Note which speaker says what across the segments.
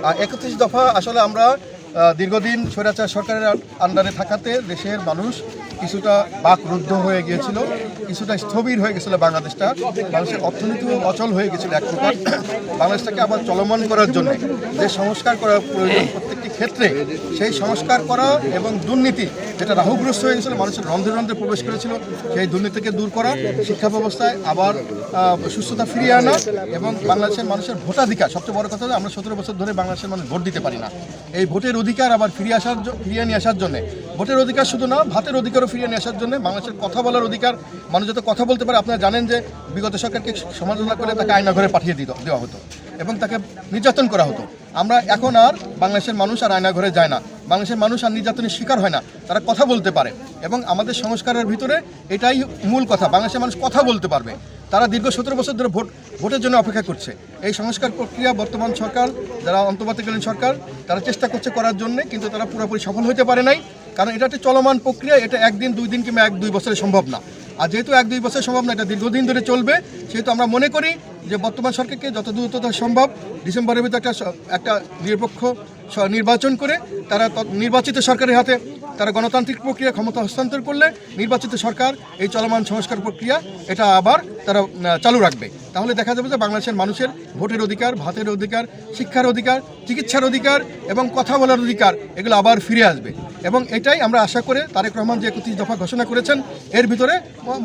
Speaker 1: 31 দফা আসলে আমরা দীর্ঘদিন স্বৈরাচার সরকারের আন্ডারে থাকাতে দেশের মানুষ কিছুটা বাকরুদ্ধ হয়ে গিয়েছিল, কিছুটা স্থবির হয়ে গেছিল। বাংলাদেশের অর্থনীতিও অচল হয়ে গেছিল। এক প্রকার বাংলাদেশটাকে আবার চলমান করার জন্য যে সংস্কার করা প্রয়োজন প্রত্যেকটি ক্ষেত্রে, সেই সংস্কার করা এবং দুর্নীতি যেটা রাহুগ্রস্ত হয়ে গেছিলো, মানুষের রন্ধ্রে রন্ধ্রে প্রবেশ করেছিল, সেই দুর্নীতিকে দূর করা, শিক্ষা ব্যবস্থায় আবার সুস্থতা ফিরিয়ে আনা এবং বাংলাদেশের মানুষের ভোটাধিকার। সবচেয়ে বড় কথা, আমরা 17 বছর ধরে বাংলাদেশের মানুষ ভোট দিতে পারি না। এই ভোটের অধিকার আবার ফিরিয়ে নিয়ে আসার জন্য, ভোটের অধিকার শুধু না, ভাতের অধিকারও ফিরিয়ে নিয়ে আসার জন্য, বাংলাদেশের কথা বলার অধিকার, মানুষ যাতে কথা বলতে পারে। আপনারা জানেন যে বিগত সরকারকে সমালোচনা করে তাকে আয়নাঘরে পাঠিয়ে দেওয়া হতো এবং তাকে নির্যাতন করা হতো। আমরা এখন আর বাংলাদেশের মানুষ আর আয়নাঘরে যায় না, বাংলাদেশের মানুষ আর নির্যাতনের শিকার হয় না, তারা কথা বলতে পারে। এবং আমাদের সংস্কারের ভিতরে এটাই মূল কথা, বাংলাদেশের মানুষ কথা বলতে পারবে। তারা দীর্ঘ 17 বছর ধরে ভোটের জন্য অপেক্ষা করছে। এই সংস্কার প্রক্রিয়া বর্তমান সরকার, যারা অন্তর্বর্তীকালীন সরকার, তারা চেষ্টা করছে করার জন্য, কিন্তু তারা পুরোপুরি সফল হতে পারে নাই। কারণ এটা একটা চলমান প্রক্রিয়া, এটা একদিন 2 দিন কিংবা 1-2 বছরে সম্ভব না। আর যেহেতু 1-2 বছর সম্ভব না, এটা দীর্ঘদিন ধরে চলবে, সেহেতু আমরা মনে করি যে বর্তমান সরকারকে যত দ্রুত সম্ভব ডিসেম্বরের ভিতরে একটা নিরপেক্ষ নির্বাচন করে তারা নির্বাচিত সরকারের হাতে তারা গণতান্ত্রিক প্রক্রিয়া ক্ষমতা হস্তান্তর করলে নির্বাচিত সরকার এই চলমান সংস্কার প্রক্রিয়া এটা আবার তারা চালু রাখবে। তাহলে দেখা যাবে যে বাংলাদেশের মানুষের ভোটের অধিকার, ভাতের অধিকার, শিক্ষার অধিকার, চিকিৎসার অধিকার এবং কথা বলার অধিকার এগুলো আবার ফিরে আসবে। এবং এটাই আমরা আশা করে তারেক রহমান যে 31 দফা ঘোষণা করেছেন, এর ভিতরে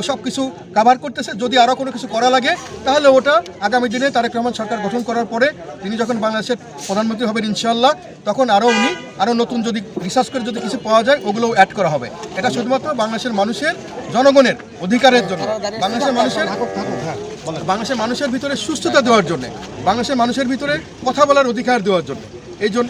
Speaker 1: সব কিছু কাভার করতেছে। যদি আরও কোনো কিছু করা লাগে তাহলে ওটা আগামী দিনে তারেক রহমান সরকার গঠন করার পরে তিনি যখন বাংলাদেশের প্রধানমন্ত্রী হবেন ইনশাআল্লাহ, তখন আরও নতুন যদি রিসার্চ করে যদি কিছু পাওয়া যায় ওগুলোও অ্যাড করা হবে। এটা শুধুমাত্র বাংলাদেশের মানুষের, জনগণের অধিকারের জন্য, বাংলাদেশের মানুষের ভিতরে সুস্থতা দেওয়ার জন্য, বাংলাদেশের মানুষের ভিতরে কথা বলার অধিকার দেওয়ার জন্য।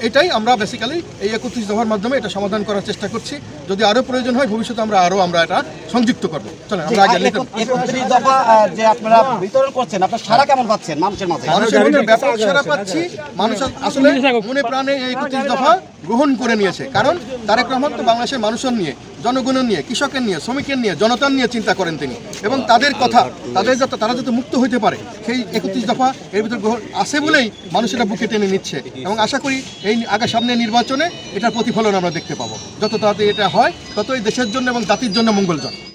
Speaker 1: এটাই আমরা বেসিক্যালি এই 31 দফার মাধ্যমে এটা সমাধান করার চেষ্টা করছি। যদি আরও প্রয়োজন হয় ভবিষ্যতে আমরা এটা সংযুক্ত করবো। চলেন আমরা আগে
Speaker 2: 31 দফা যে আপনারা বিতরণ করছেন, আপনারা সারা কেমন পাচ্ছেন মানুষের মাঝে?
Speaker 1: মানুষের মধ্যে ব্যাপক সারা পাচ্ছি। মানুষ আসলে মনে প্রাণে এই 31 দফা গ্রহণ করে নিয়েছে। কারণ তারেক রহমান তো বাংলাদেশের মানুষের নিয়ে, জনগণের নিয়ে, কৃষকের নিয়ে, শ্রমিকের নিয়ে, জনতার নিয়ে চিন্তা করেন তিনি। এবং তাদের কথা, তারা যাতে মুক্ত হইতে পারে, সেই 31 দফা এর ভিতরে গ্রহণ আছে বলেই মানুষ এটা বুকে টেনে নিচ্ছে। এবং আশা করি এই সামনে নির্বাচনে এটার প্রতিফলন আমরা দেখতে পাবো। যত তাড়াতাড়ি এটা হয় ততই দেশের জন্য এবং জাতির জন্য মঙ্গলজনক।